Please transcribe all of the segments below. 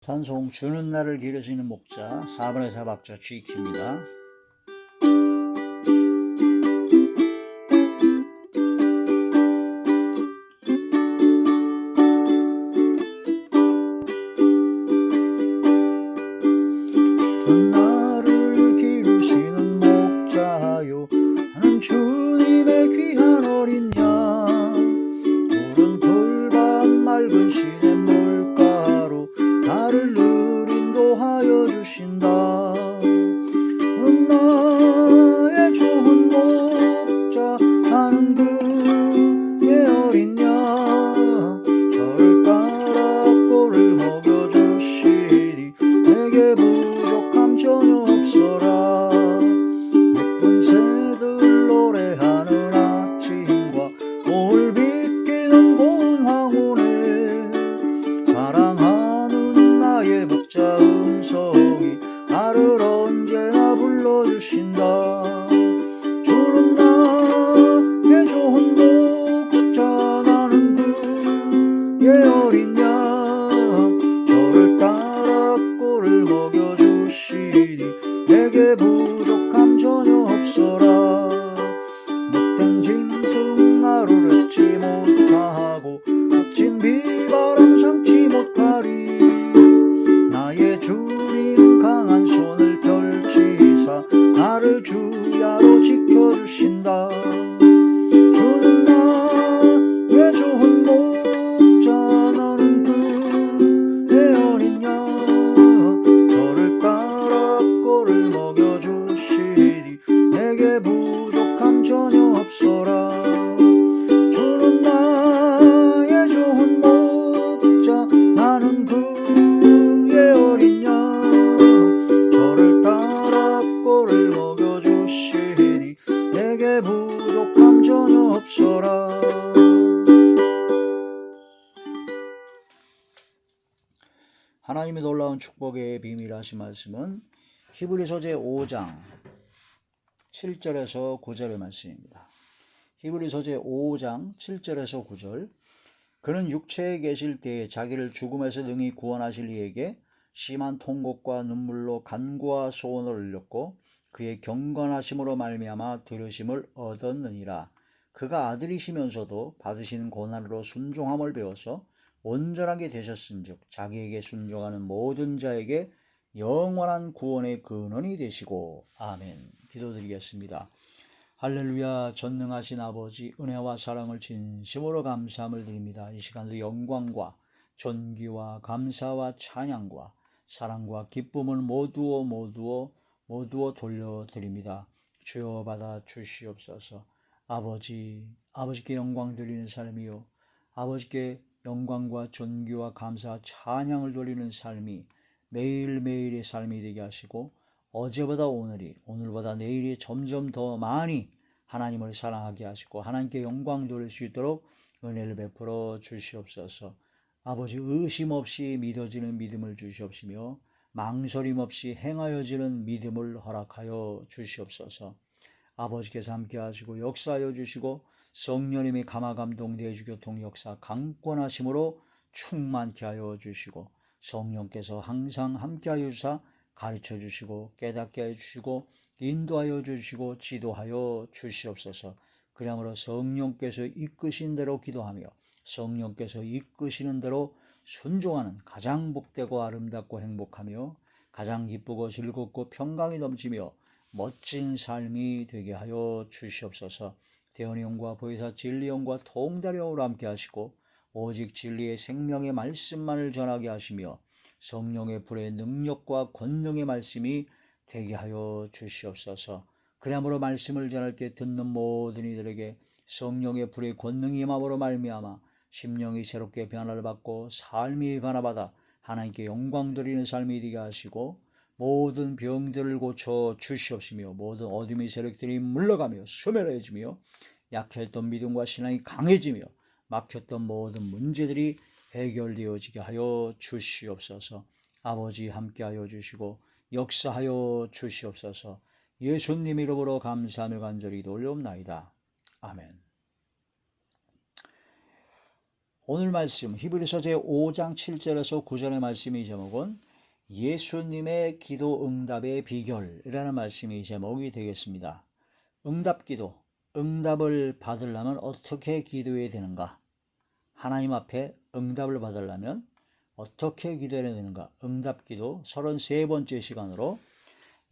찬송 주는 날을 기르시는 목자 4번의 사박자 GQ입니다. 주는 날을 기르시는 목자요, 나는 주님의 귀한 어린 양. 푸른 풀밭 맑은 시냇 물가로 나를 늘 인도하여 주신다. 나의 좋은 목자, 나는 그의 어린 양. 저를 따라 꼴을 먹여주시니 내게 부족함 전혀 없어라. 예쁜 새들 노래하는 아침과 노을 비키는 고운 황혼에 사랑하는 나의 목자 음성이 나를 언제나 불러주신다. 주는 나의 좋은 목자, 나는 그의 어린 양. 저를 따라 꼴을 먹여주시니 내게 부족함 전혀 없어라. 못된 짐승 나를 얻지 못하고 거친 비바람 삼지 못하리. 나의 주님 강한 손을 펼치사 나를 주야로 지켜주신다. 주는 나의 좋은 목자, 나는 그의 어린 양. 저를 따라 꼴을 먹여주시니 내게 부족함 전혀 없어라. 주는 나의 좋은 목자, 나는 그의 어린 양. 저를 따라 꼴을 먹여주시니 내게 부족함 전혀 없어라. 하나님의 놀라운 축복의 비밀 하신 말씀은 히브리서 제5장 7절에서 9절의 말씀입니다. 히브리서 제5장 7절에서 9절. 그는 육체에 계실 때에 자기를 죽음에서 능히 구원하실 이에게 심한 통곡과 눈물로 간구와 소원을 올렸고 그의 경건하심으로 말미암아 들으심을 얻었느니라. 그가 아들이시면서도 받으시는 고난으로 순종함을 배워서 온전하게 되셨은즉 자기에게 순종하는 모든 자에게 영원한 구원의 근원이 되시고. 아멘. 기도드리겠습니다. 할렐루야. 전능하신 아버지, 은혜와 사랑을 진심으로 감사함을 드립니다. 이 시간도 영광과 존귀와 감사와 찬양과 사랑과 기쁨을 모두어 돌려드립니다. 주여 받아 주시옵소서. 아버지께 영광 드리는 삶이요, 아버지께 영광과 존귀와 감사와 찬양을 돌리는 삶이 매일매일의 삶이 되게 하시고, 어제보다 오늘이, 오늘보다 내일이 점점 더 많이 하나님을 사랑하게 하시고 하나님께 영광 돌릴 수 있도록 은혜를 베풀어 주시옵소서. 아버지, 의심 없이 믿어지는 믿음을 주시옵시며 망설임 없이 행하여지는 믿음을 허락하여 주시옵소서. 아버지께서 함께 하시고 역사하여 주시고 성령님의 감화감동 내주교통 역사 강권하심으로 충만케 하여 주시고 성령께서 항상 함께 하여 주사 가르쳐 주시고 깨닫게 하여 주시고 인도하여 주시고 지도하여 주시옵소서. 그러므로 성령께서 이끄신 대로 기도하며 성령께서 이끄시는 대로 순종하는 가장 복되고 아름답고 행복하며 가장 기쁘고 즐겁고 평강이 넘치며 멋진 삶이 되게 하여 주시옵소서. 대언영과 보혜사 진리영과 통달영으로 함께 하시고 오직 진리의 생명의 말씀만을 전하게 하시며 성령의 불의 능력과 권능의 말씀이 되게 하여 주시옵소서. 그러므로 말씀을 전할 때 듣는 모든 이들에게 성령의 불의 권능이 임함으로 말미암아 심령이 새롭게 변화를 받고 삶이 변화받아 하나님께 영광 드리는 삶이 되게 하시고 모든 병들을 고쳐 주시옵시며 모든 어둠의 세력들이 물러가며 소멸해지며 약했던 믿음과 신앙이 강해지며 막혔던 모든 문제들이 해결되어지게 하여 주시옵소서. 아버지 함께하여 주시고 역사하여 주시옵소서. 예수님 이름으로 감사하며 간절히 돌려옵나이다. 아멘. 오늘 말씀 히브리서 제5장 7절에서 9절의 말씀의 제목은 예수님의 기도 응답의 비결이라는 말씀이 제목이 되겠습니다. 응답기도, 응답을 받으려면 어떻게 기도해야 되는가? 하나님 앞에 응답을 받으려면 어떻게 기도해야 되는가? 응답기도 33번째 시간으로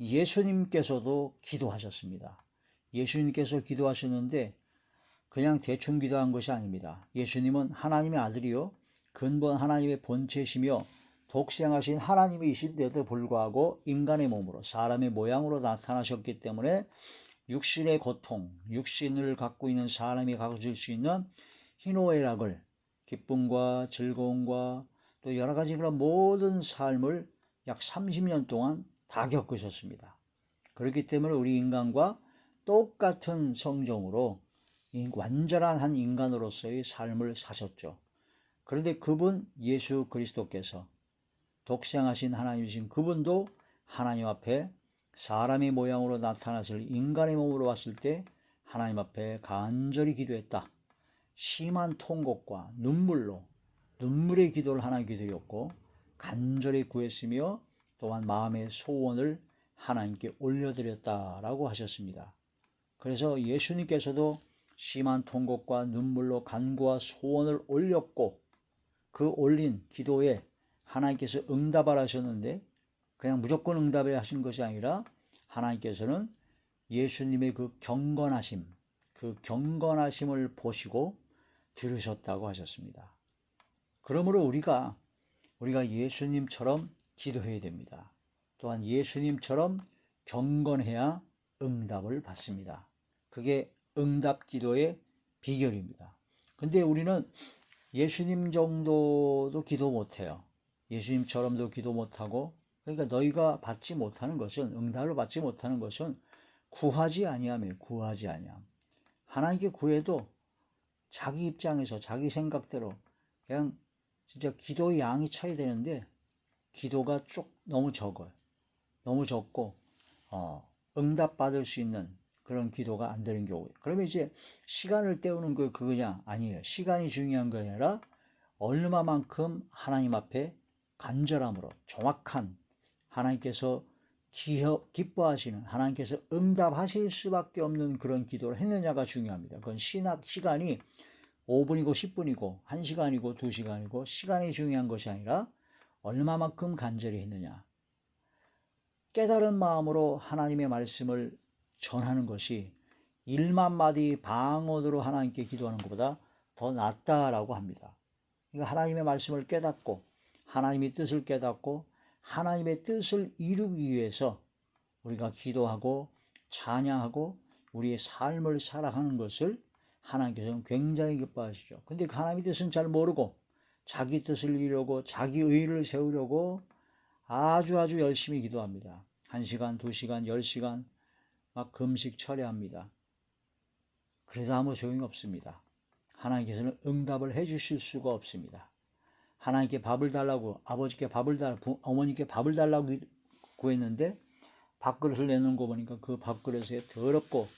예수님께서도 기도하셨습니다. 예수님께서 기도하셨는데 그냥 대충 기도한 것이 아닙니다. 예수님은 하나님의 아들이요 근본 하나님의 본체시며 독생하신 하나님이신데도 불구하고 인간의 몸으로 사람의 모양으로 나타나셨기 때문에 육신의 고통, 육신을 갖고 있는 사람이 가질 수 있는 희노애락을 기쁨과 즐거움과 또 여러 가지 그런 모든 삶을 약 30년 동안 다 겪으셨습니다. 그렇기 때문에 우리 인간과 똑같은 성정으로 완전한 한 인간으로서의 삶을 사셨죠. 그런데 그분 예수 그리스도께서 독생하신 하나님이신 그분도 하나님 앞에 사람의 모양으로 나타나실 인간의 몸으로 왔을 때 하나님 앞에 간절히 기도했다. 심한 통곡과 눈물의 기도를 하나님 기도였고 간절히 구했으며 또한 마음의 소원을 하나님께 올려드렸다라고 하셨습니다. 그래서 예수님께서도 심한 통곡과 눈물로 간구와 소원을 올렸고 그 올린 기도에 하나님께서 응답을 하셨는데 그냥 무조건 응답을 하신 것이 아니라 하나님께서는 예수님의 그 경건하심을 보시고 들으셨다고 하셨습니다. 그러므로 우리가 예수님처럼 기도해야 됩니다. 또한 예수님처럼 경건해야 응답을 받습니다. 그게 응답 기도의 비결입니다. 근데 우리는 예수님 정도도 기도 못해요. 예수님처럼도 기도 못하고 그러니까 너희가 받지 못하는 것은 응답을 받지 못하는 것은 구하지 아니함. 하나님께 구해도 자기 입장에서 자기 생각대로 그냥 진짜 기도의 양이 차야 되는데 기도가 너무 적어요. 너무 적고 응답 받을 수 있는 그런 기도가 안 되는 경우. 그러면 이제 시간을 때우는 거 그냥 아니에요. 시간이 중요한 게 아니라 얼마만큼 하나님 앞에 간절함으로 정확한 하나님께서 기뻐하시는 하나님께서 응답하실 수밖에 없는 그런 기도를 했느냐가 중요합니다. 그건 시간이 5분이고 10분이고 1시간이고 2시간이고 시간이 중요한 것이 아니라 얼마만큼 간절히 했느냐. 깨달은 마음으로 하나님의 말씀을 전하는 것이 1만 마디 방언으로 하나님께 기도하는 것보다 더 낫다라고 합니다. 그러니까 하나님의 말씀을 깨닫고 하나님의 뜻을 깨닫고 하나님의 뜻을 이루기 위해서 우리가 기도하고 찬양하고 우리의 삶을 살아가는 것을 하나님께서는 굉장히 기뻐하시죠. 근데 하나님의 뜻은 잘 모르고 자기 뜻을 이루려고 자기 의를 세우려고 아주 열심히 기도합니다. 1시간, 2시간, 10시간 막 금식 철회합니다. 그래도 아무 소용이 없습니다. 하나님께서는 응답을 해주실 수가 없습니다. 하나님께 밥을 달라고 아버지께 밥을 달라고 어머니께 밥을 달라고 구했는데 밥그릇을 내놓은 거 보니까 그 밥그릇에 더럽고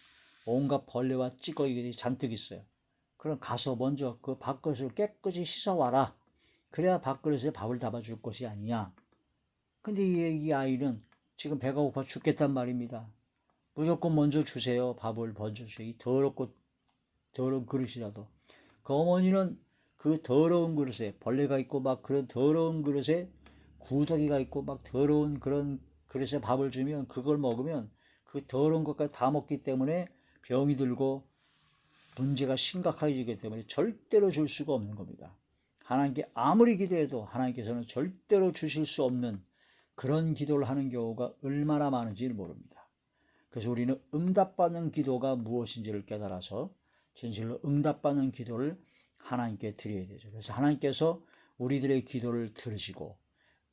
온갖 벌레와 찌꺼기들이 잔뜩 있어요. 그럼 가서 먼저 그 밥그릇을 깨끗이 씻어와라. 그래야 밥그릇에 밥을 담아줄 것이 아니냐. 근데 이 아이는 지금 배가 고파 죽겠단 말입니다. 무조건 먼저 주세요. 밥을 먼저 주세요. 이 더러운 그릇이라도. 그 어머니는 그 더러운 그릇에 벌레가 있고 막 그런 더러운 그릇에 구더기가 있고 막 더러운 그런 그릇에 밥을 주면 그걸 먹으면 그 더러운 것까지 다 먹기 때문에 병이 들고 문제가 심각해지기 때문에 절대로 줄 수가 없는 겁니다. 하나님께 아무리 기도해도 하나님께서는 절대로 주실 수 없는 그런 기도를 하는 경우가 얼마나 많은지를 모릅니다. 그래서 우리는 응답받는 기도가 무엇인지를 깨달아서 진실로 응답받는 기도를 하나님께 드려야 되죠. 그래서 하나님께서 우리들의 기도를 들으시고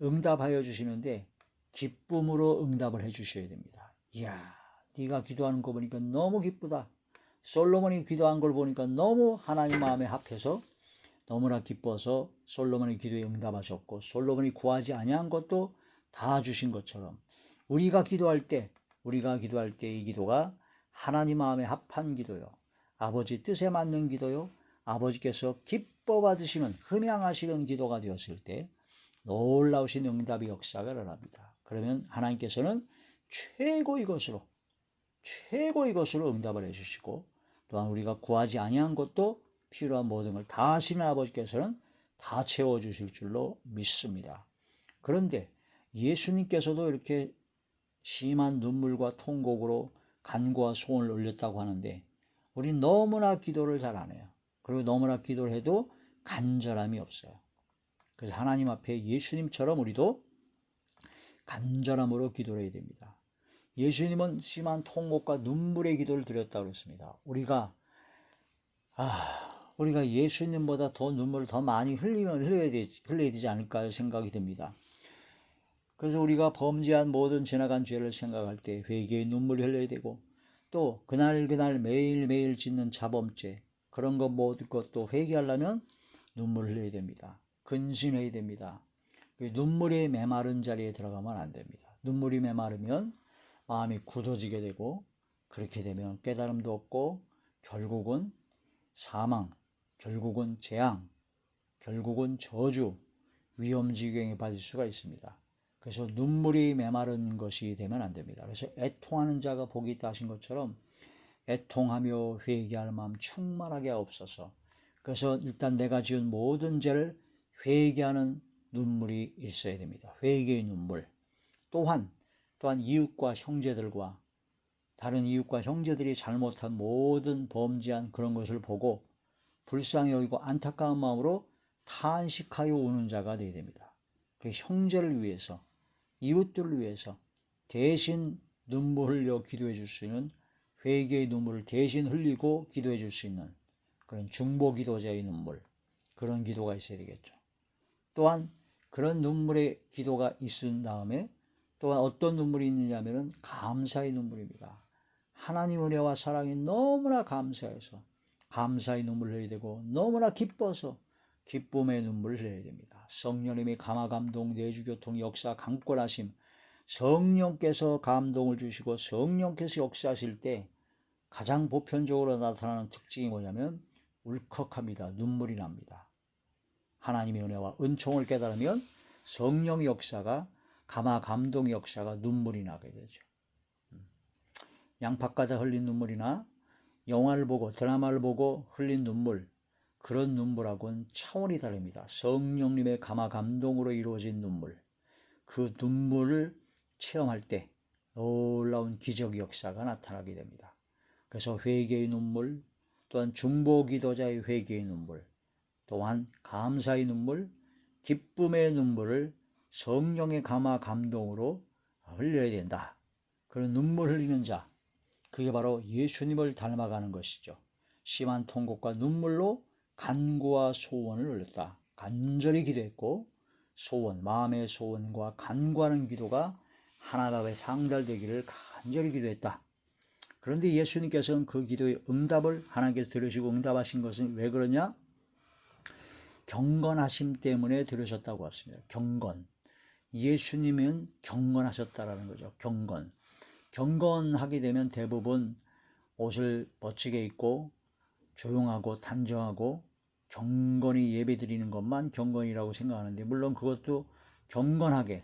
응답하여 주시는데 기쁨으로 응답을 해 주셔야 됩니다. 이야, 네가 기도하는 거 보니까 너무 기쁘다. 솔로몬이 기도한 걸 보니까 너무 하나님 마음에 합해서 너무나 기뻐서 솔로몬의 기도에 응답하셨고 솔로몬이 구하지 아니한 것도 다 주신 것처럼 우리가 기도할 때 이 기도가 하나님 마음에 합한 기도요. 아버지 뜻에 맞는 기도요. 아버지께서 기뻐 받으시는 흠양하시는 기도가 되었을 때 놀라우신 응답의 역사가 일어납니다. 그러면 하나님께서는 최고의 것으로 응답을 해주시고, 또한 우리가 구하지 아니한 것도 필요한 모든 걸 다 하시는 아버지께서는 다 채워주실 줄로 믿습니다. 그런데 예수님께서도 이렇게 심한 눈물과 통곡으로 간구와 소원을 올렸다고 하는데, 우린 너무나 기도를 잘 안 해요. 그리고 너무나 기도를 해도 간절함이 없어요. 그래서 하나님 앞에 예수님처럼 우리도 간절함으로 기도를 해야 됩니다. 예수님은 심한 통곡과 눈물의 기도를 드렸다고 그랬습니다. 우리가 예수님보다 더 눈물을 더 많이 흘려야 되지 않을까 생각이 듭니다. 그래서 우리가 범죄한 모든 지나간 죄를 생각할 때 회개의 눈물이 흘려야 되고, 또 그날 매일매일 짓는 자범죄, 그런 것 모든 것도 회개하려면 눈물을 흘려야 됩니다. 근신해야 됩니다. 눈물이 메마른 자리에 들어가면 안 됩니다. 눈물이 메마르면 마음이 굳어지게 되고, 그렇게 되면 깨달음도 없고 결국은 사망, 결국은 재앙, 결국은 저주, 위험지경에 빠질 수가 있습니다. 그래서 눈물이 메마른 것이 되면 안 됩니다. 그래서 애통하는 자가 복이 있다 하신 것처럼 애통하며 회개할 마음 충만하게 하옵소서. 그래서 일단 내가 지은 모든 죄를 회개하는 눈물이 있어야 됩니다. 회개의 눈물. 또한 이웃과 형제들과 다른 이웃과 형제들이 잘못한 모든 범죄한 그런 것을 보고 불쌍히 여기고 안타까운 마음으로 탄식하여 우는 자가 되어야 됩니다. 그 형제를 위해서, 이웃들을 위해서 대신 눈물을 흘려 기도해 줄 수 있는, 회개의 눈물을 대신 흘리고 기도해 줄 수 있는 그런 중보 기도자의 눈물, 그런 기도가 있어야 되겠죠. 또한 그런 눈물의 기도가 있은 다음에 또한 어떤 눈물이 있느냐면 감사의 눈물입니다. 하나님 은혜와 사랑이 너무나 감사해서 감사의 눈물을 흘려야 되고, 너무나 기뻐서 기쁨의 눈물을 흘려야 됩니다. 성령님의 감화감동, 내주교통, 역사, 강권하심, 성령께서 감동을 주시고 성령께서 역사하실 때 가장 보편적으로 나타나는 특징이 뭐냐면 울컥합니다. 눈물이 납니다. 하나님의 은혜와 은총을 깨달으면 성령의 역사가, 감화감동의 역사가 눈물이 나게 되죠. 양파가다 흘린 눈물이나 영화를 보고 드라마를 보고 흘린 눈물, 그런 눈물하고는 차원이 다릅니다. 성령님의 감화감동으로 이루어진 눈물, 그 눈물을 체험할 때 놀라운 기적의 역사가 나타나게 됩니다. 그래서 회개의 눈물, 또한 중보기도자의 회개의 눈물, 또한 감사의 눈물, 기쁨의 눈물을 성령의 감화감동으로 흘려야 된다. 그런 눈물 흘리는 자, 그게 바로 예수님을 닮아가는 것이죠. 심한 통곡과 눈물로 간구와 소원을 올렸다. 간절히 기도했고, 마음의 소원과 간구하는 기도가 하나가 상달되기를 간절히 기도했다. 그런데 예수님께서는 그 기도의 응답을 하나님께서 들으시고 응답하신 것은 왜 그러냐? 경건하심 때문에 들으셨다고 했습니다. 경건. 예수님은 경건하셨다라는 거죠. 경건하게 되면 대부분 옷을 멋지게 입고 조용하고 단정하고 경건히 예배드리는 것만 경건이라고 생각하는데, 물론 그것도 경건하게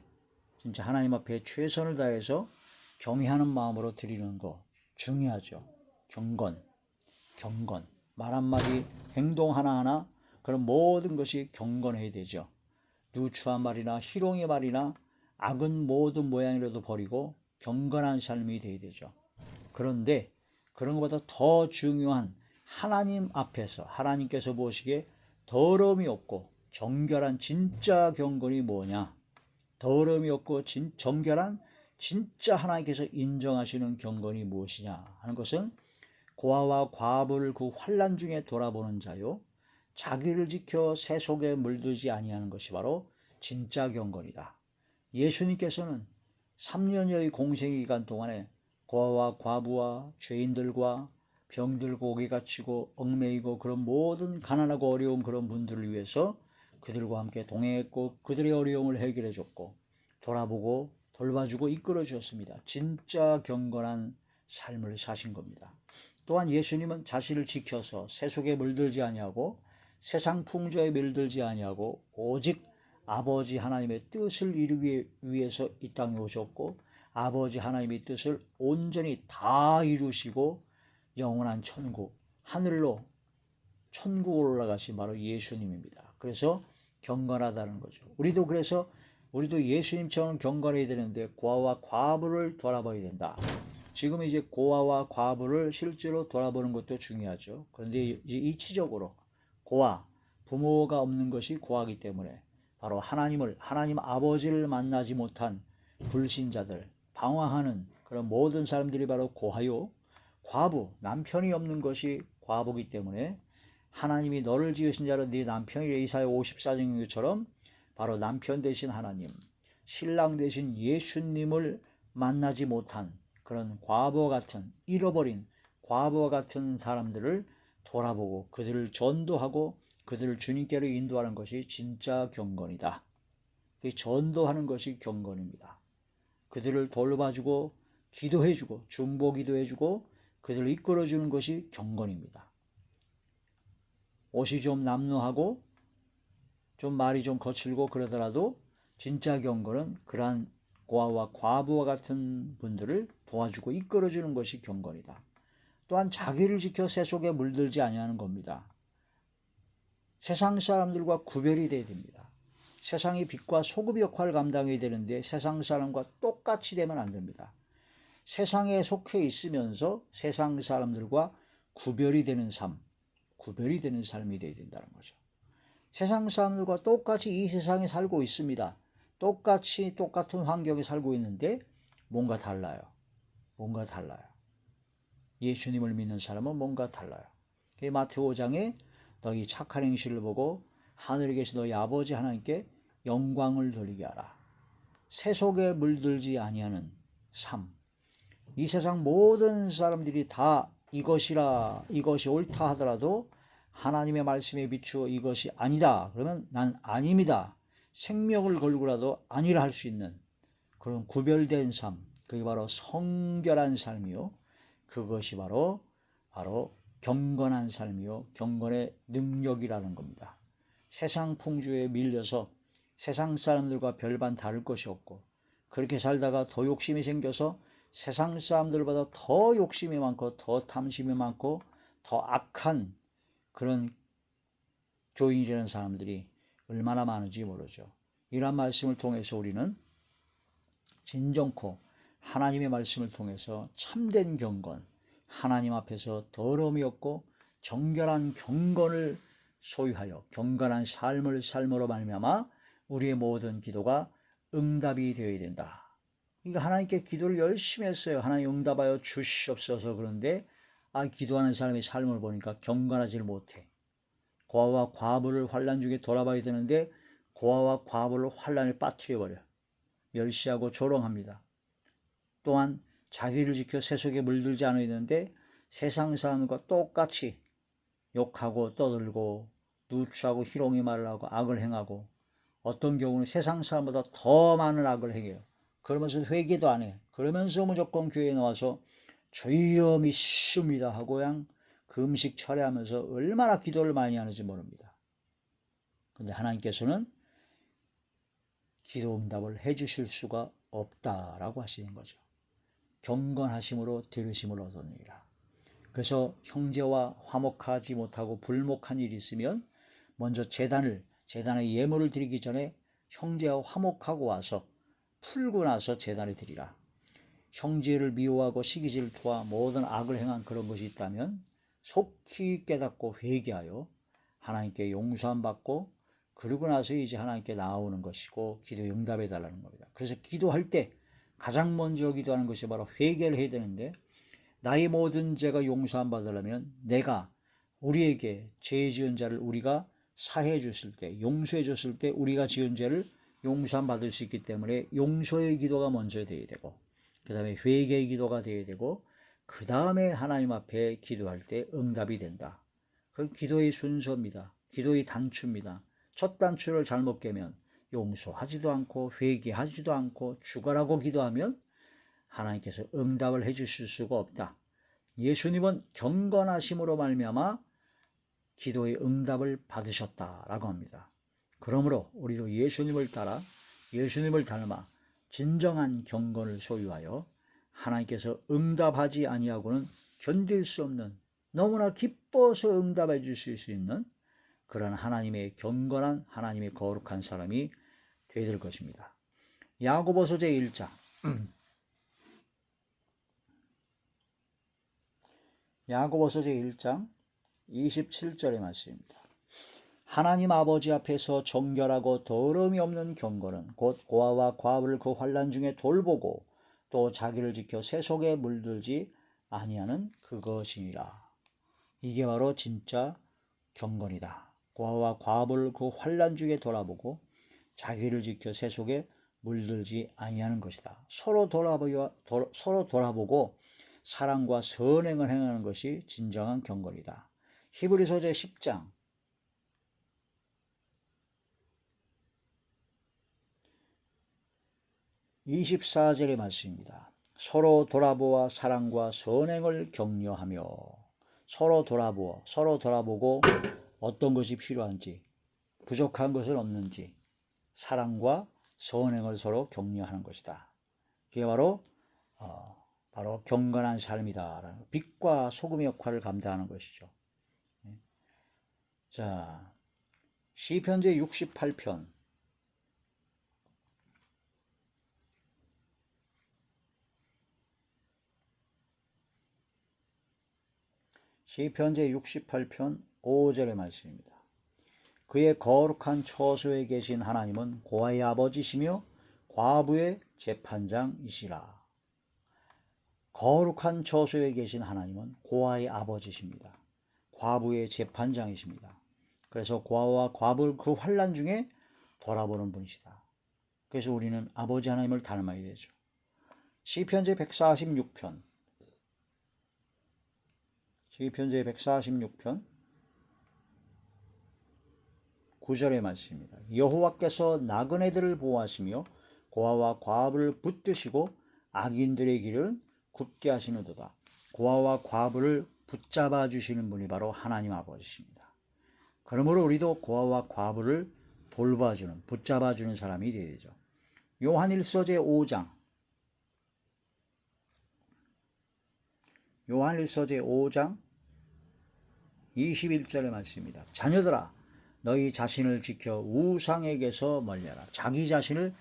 진짜 하나님 앞에 최선을 다해서 경외하는 마음으로 드리는 거 중요하죠. 경건. 말 한마디, 행동 하나하나, 그런 모든 것이 경건해야 되죠. 누추한 말이나 희롱의 말이나 악은 모든 모양이라도 버리고 경건한 삶이 되어야 되죠. 그런데 그런 것보다 더 중요한, 하나님 앞에서 하나님께서 보시기에 더러움이 없고 정결한 진짜 경건이 뭐냐? 더러움이 없고 정결한 진짜 하나님께서 인정하시는 경건이 무엇이냐 하는 것은 고아와 과부를 그 환난 중에 돌아보는 자요, 자기를 지켜 새 속에 물들지 아니하는 것이 바로 진짜 경건이다. 예수님께서는 3년여의 공생의 기간 동안에 고아와 과부와 죄인들과 병들고 옥에 갇히고 얽매이고 그런 모든 가난하고 어려운 그런 분들을 위해서 그들과 함께 동행했고 그들의 어려움을 해결해 줬고 돌아보고 돌봐주고 이끌어 주었습니다. 진짜 경건한 삶을 사신 겁니다. 또한 예수님은 자신을 지켜서 새 속에 물들지 아니하고 세상 풍조에 밀들지 아니하고 오직 아버지 하나님의 뜻을 이루기 위해서 이 땅에 오셨고 아버지 하나님의 뜻을 온전히 다 이루시고 영원한 천국, 하늘로 천국으로 올라가신 바로 예수님입니다. 그래서 경건하다는 거죠. 우리도 예수님처럼 경건해야 되는데 고아와 과부를 돌아봐야 된다. 지금 이제 고아와 과부를 실제로 돌아보는 것도 중요하죠. 그런데 이제 이치적으로 고아, 부모가 없는 것이 고아이기 때문에 바로 하나님 아버지를 만나지 못한 불신자들, 방황하는 그런 모든 사람들이 바로 고아요. 과부, 남편이 없는 것이 과부이기 때문에 하나님이 너를 지으신 자로 네 남편이 이사야 54장처럼 바로 남편 되신 하나님, 신랑 되신 예수님을 만나지 못한 그런 과부와 같은 잃어버린 과부와 같은 사람들을 돌아보고 그들을 전도하고 그들을 주님께로 인도하는 것이 진짜 경건이다. 그 전도하는 것이 경건입니다. 그들을 돌봐주고 기도해주고 중보기도해주고 그들을 이끌어주는 것이 경건입니다. 옷이 좀 남루하고 좀 말이 좀 거칠고 그러더라도 진짜 경건은 그러한 고아와 과부와 같은 분들을 도와주고 이끌어주는 것이 경건이다. 또한 자기를 지켜 세속에 물들지 아니하는 겁니다. 세상 사람들과 구별이 돼야 됩니다. 세상이 빛과 소금 역할을 감당해야 되는데 세상 사람과 똑같이 되면 안 됩니다. 세상에 속해 있으면서 세상 사람들과 구별이 되는 삶이 되어야 된다는 거죠. 세상 사람들과 똑같이 이 세상에 살고 있습니다. 똑같은 환경에 살고 있는데 뭔가 달라요. 예수님을 믿는 사람은 뭔가 달라요. 마태오 5장에 너희 착한 행실을 보고 하늘에 계신 너희 아버지 하나님께 영광을 돌리게 하라. 세속에 물들지 아니하는 삶. 이 세상 모든 사람들이 다 이것이 옳다 하더라도 하나님의 말씀에 비추어 이것이 아니다. 그러면 난 아닙니다. 생명을 걸고라도 아니라 할 수 있는 그런 구별된 삶. 그게 바로 성결한 삶이요. 그것이 바로 경건한 삶이요. 경건의 능력이라는 겁니다. 세상 풍조에 밀려서 세상 사람들과 별반 다를 것이 없고 그렇게 살다가 더 욕심이 생겨서 세상 사람들보다 더 욕심이 많고 더 탐심이 많고 더 악한 그런 교인이라는 사람들이 얼마나 많은지 모르죠. 이러한 말씀을 통해서 우리는 진정코 하나님의 말씀을 통해서 참된 경건, 하나님 앞에서 더러움이 없고 정결한 경건을 소유하여 경건한 삶을 삶으로 말미암아 우리의 모든 기도가 응답이 되어야 된다. 그러니까 하나님께 기도를 열심히 했어요. 하나님 응답하여 주시옵소서. 그런데 기도하는 사람의 삶을 보니까 경건하지를 못해. 고아와 과부를 환난 중에 돌아봐야 되는데 고아와 과부를 환난에 빠뜨려버려. 멸시하고 조롱합니다. 또한 자기를 지켜 세속에 물들지 않아야 되는데 세상 사람과 똑같이 욕하고 떠들고 누추하고 희롱의 말을 하고 악을 행하고 어떤 경우는 세상 사람보다 더 많은 악을 행해요. 그러면서 회개도 안 해. 그러면서 무조건 교회에 나와서 주여 믿습니다 하고 그냥 그 음식 철회하면서 얼마나 기도를 많이 하는지 모릅니다. 근데 하나님께서는 기도 응답을 해주실 수가 없다라고 하시는 거죠. 경건하심으로 들으심을 얻으니라. 그래서 형제와 화목하지 못하고 불목한 일이 있으면 먼저 재단에 예물을 드리기 전에 형제와 화목하고 와서 풀고 나서 재단에 드리라. 형제를 미워하고 시기질투와 모든 악을 행한 그런 것이 있다면 속히 깨닫고 회개하여 하나님께 용서함 받고 그러고 나서 이제 하나님께 나오는 것이고 기도 응답해 달라는 겁니다. 그래서 기도할 때 가장 먼저 기도하는 것이 바로 회개를 해야 되는데 나의 모든 죄가 용서함 받으려면 내가 우리에게 죄 지은 자를 우리가 사해 줬을 때 용서해 줬을 때 우리가 지은 죄를 용서함 받을 수 있기 때문에 용서의 기도가 먼저 되어야 되고 그 다음에 회개의 기도가 되어야 되고 그 다음에 하나님 앞에 기도할 때 응답이 된다. 그 기도의 순서입니다. 기도의 단추입니다. 첫 단추를 잘못 깨면 용서하지도 않고 회개하지도 않고 죽어라고 기도하면 하나님께서 응답을 해주실 수가 없다. 예수님은 경건하심으로 말미암아 기도의 응답을 받으셨다라고 합니다. 그러므로 우리도 예수님을 따라 예수님을 닮아 진정한 경건을 소유하여 하나님께서 응답하지 아니하고는 견딜 수 없는, 너무나 기뻐서 응답해 주실 수 있는 그런 하나님의 경건한, 하나님의 거룩한 사람이 되어야 될 것입니다. 야고보서 제1장 야고보서 제1장 27절의 말씀입니다. 하나님 아버지 앞에서 정결하고 더러움이 없는 경건은 곧 고아와 과부를 그 환난 중에 돌보고 또 자기를 지켜 세속에 물들지 아니하는 그것이니라. 이게 바로 진짜 경건이다. 고아와 과부를 그 환난 중에 돌아보고 자기를 지켜 세속에 물들지 아니하는 것이다. 서로 돌아보고 사랑과 선행을 행하는 것이 진정한 경건이다. 히브리서 제10장 24절의 말씀입니다. 서로 돌아보아 사랑과 선행을 격려하며, 서로 돌아보고 어떤 것이 필요한지, 부족한 것은 없는지 사랑과 선행을 서로 격려하는 것이다. 그게 바로 경건한 삶이다. 빛과 소금의 역할을 감당하는 것이죠. 자, 시편 제 68편 시편 제 68편 5절의 말씀입니다. 그의 거룩한 처소에 계신 하나님은 고아의 아버지시며 과부의 재판장이시라. 거룩한 처소에 계신 하나님은 고아의 아버지십니다. 과부의 재판장이십니다. 그래서 고아와 과부 그 환난 중에 돌아보는 분이시다. 그래서 우리는 아버지 하나님을 닮아야 되죠. 시편 제 146편 9절의 말씀입니다. 여호와께서 나그네들을 보호하시며 고아와 과부를 붙드시고 악인들의 길을 굽게 하시는도다. 고아와 과부를 붙잡아 주시는 분이 바로 하나님 아버지십니다. 그러므로 우리도 고아와 과부를 돌봐주는, 붙잡아주는 사람이 되어야 되죠. 요한일서 제 5장 21절의 말씀입니다. 자녀들아, 너희 자신을 지켜 우상에게서 멀리하라. 자기 자신을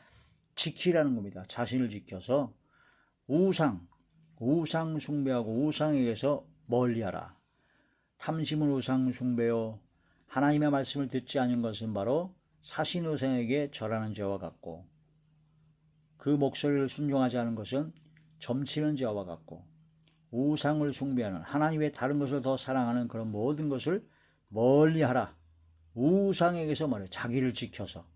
지키라는 겁니다. 자신을 지켜서 우상 숭배하고 우상에게서 멀리하라. 탐심은 우상 숭배요, 하나님의 말씀을 듣지 않은 것은 바로 사신 우상에게 절하는 죄와 같고, 그 목소리를 순종하지 않은 것은 점치는 죄와 같고, 우상을 숭배하는, 하나님 외에 다른 것을 더 사랑하는 그런 모든 것을 멀리하라. 우상에게서 멀리, 자기를 지켜서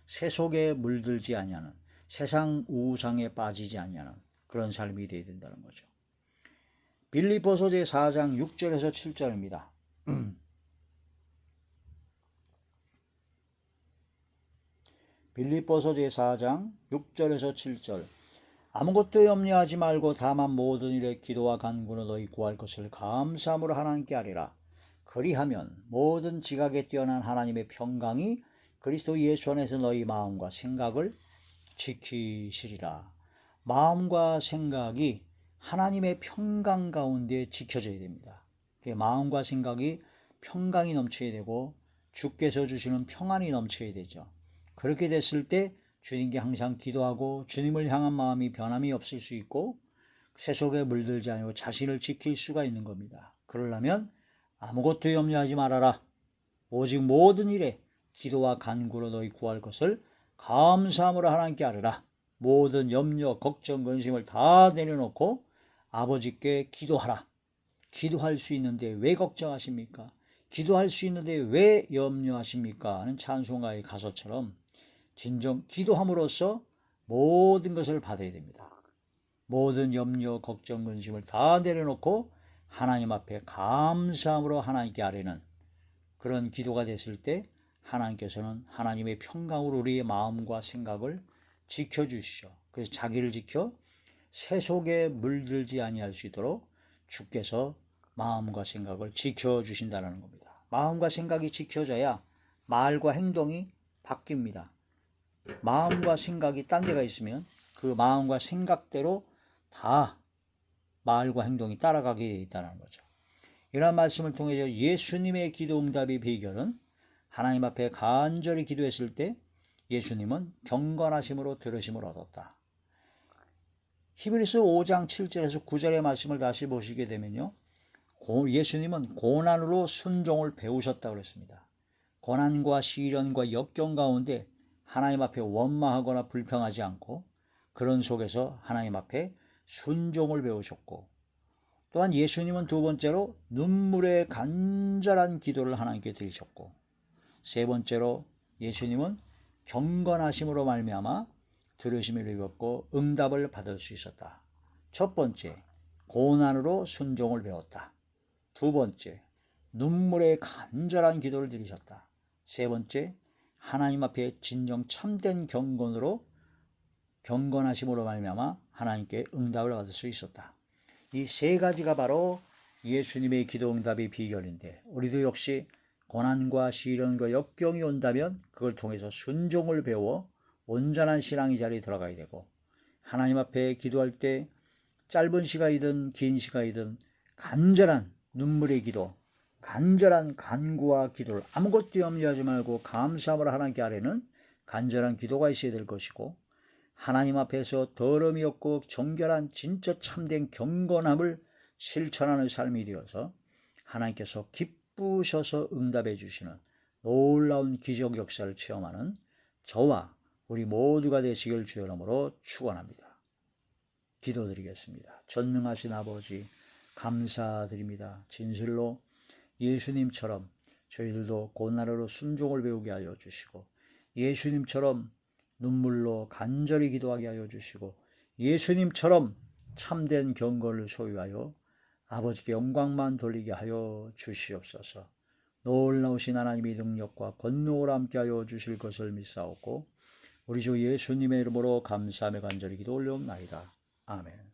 세속에 물들지 아니하는, 세상 우상에 빠지지 아니하는 그런 삶이 되어야 된다는 거죠. 빌립보서 제4장 6절에서 7절입니다. 빌립보서 제4장 6절에서 7절. 아무것도 염려하지 말고 다만 모든 일에 기도와 간구로 너희 구할 것을 감사함으로 하나님께 아뢰라. 그리하면 모든 지각에 뛰어난 하나님의 평강이 그리스도 예수 안에서 너희 마음과 생각을 지키시리라. 마음과 생각이 하나님의 평강 가운데 지켜져야 됩니다. 마음과 생각이 평강이 넘쳐야 되고 주께서 주시는 평안이 넘쳐야 되죠. 그렇게 됐을 때 주님께 항상 기도하고 주님을 향한 마음이 변함이 없을 수 있고 세속에 물들지 않고 자신을 지킬 수가 있는 겁니다. 그러려면 아무것도 염려하지 말아라. 오직 모든 일에 기도와 간구로 너희 구할 것을 감사함으로 하나님께 아뢰라. 모든 염려, 걱정, 근심을 다 내려놓고 아버지께 기도하라. 기도할 수 있는데 왜 걱정하십니까? 기도할 수 있는데 왜 염려하십니까? 하는 찬송가의 가사처럼 진정 기도함으로써 모든 것을 받아야 됩니다. 모든 염려, 걱정, 근심을 다 내려놓고 하나님 앞에 감사함으로 하나님께 아뢰는 그런 기도가 됐을 때 하나님께서는 하나님의 평강으로 우리의 마음과 생각을 지켜주시죠. 그래서 자기를 지켜 세속에 물들지 아니할 수 있도록 주께서 마음과 생각을 지켜주신다는 겁니다. 마음과 생각이 지켜져야 말과 행동이 바뀝니다. 마음과 생각이 딴 데가 있으면 그 마음과 생각대로 다 말과 행동이 따라가게 되어 있다는 거죠. 이러한 말씀을 통해서 예수님의 기도 응답의 비결은 하나님 앞에 간절히 기도했을 때 예수님은 경건하심으로 들으심을 얻었다. 히브리서 5장 7절에서 9절의 말씀을 다시 보시게 되면요, 예수님은 고난으로 순종을 배우셨다고 그랬습니다. 고난과 시련과 역경 가운데 하나님 앞에 원망하거나 불평하지 않고 그런 속에서 하나님 앞에 순종을 배우셨고, 또한 예수님은 두 번째로 눈물의 간절한 기도를 하나님께 드리셨고, 세 번째로 예수님은 경건하심으로 말미암아 들으심을 입었고 응답을 받을 수 있었다. 첫 번째, 고난으로 순종을 배웠다. 두 번째, 눈물의 간절한 기도를 드리셨다. 세 번째, 하나님 앞에 진정 참된 경건하심으로 말미암아 하나님께 응답을 받을 수 있었다. 이 세 가지가 바로 예수님의 기도 응답의 비결인데, 우리도 역시 고난과 시련과 역경이 온다면 그걸 통해서 순종을 배워 온전한 신앙의 자리에 들어가야 되고, 하나님 앞에 기도할 때 짧은 시간이든 긴 시간이든 간절한 눈물의 기도, 간절한 간구와 기도를 아무것도 염려하지 말고 감사함으로 하나님께 아뢰는 간절한 기도가 있어야 될 것이고, 하나님 앞에서 더러움이 없고 정결한 진짜 참된 경건함을 실천하는 삶이 되어서 하나님께서 기쁘셔서 응답해 주시는 놀라운 기적 역사를 체험하는 저와 우리 모두가 되시길 주의 이름으로 축원합니다. 기도드리겠습니다. 전능하신 아버지, 감사드립니다. 진실로 예수님처럼 저희들도 고난으로 순종을 배우게 하여 주시고, 예수님처럼 눈물로 간절히 기도하게 하여 주시고, 예수님처럼 참된 경건을 소유하여 아버지께 영광만 돌리게 하여 주시옵소서. 놀라우신 하나님의 능력과 권능을 함께하여 주실 것을 믿사옵고 우리 주 예수님의 이름으로 감사하며 간절히 기도 올려옵나이다. 아멘.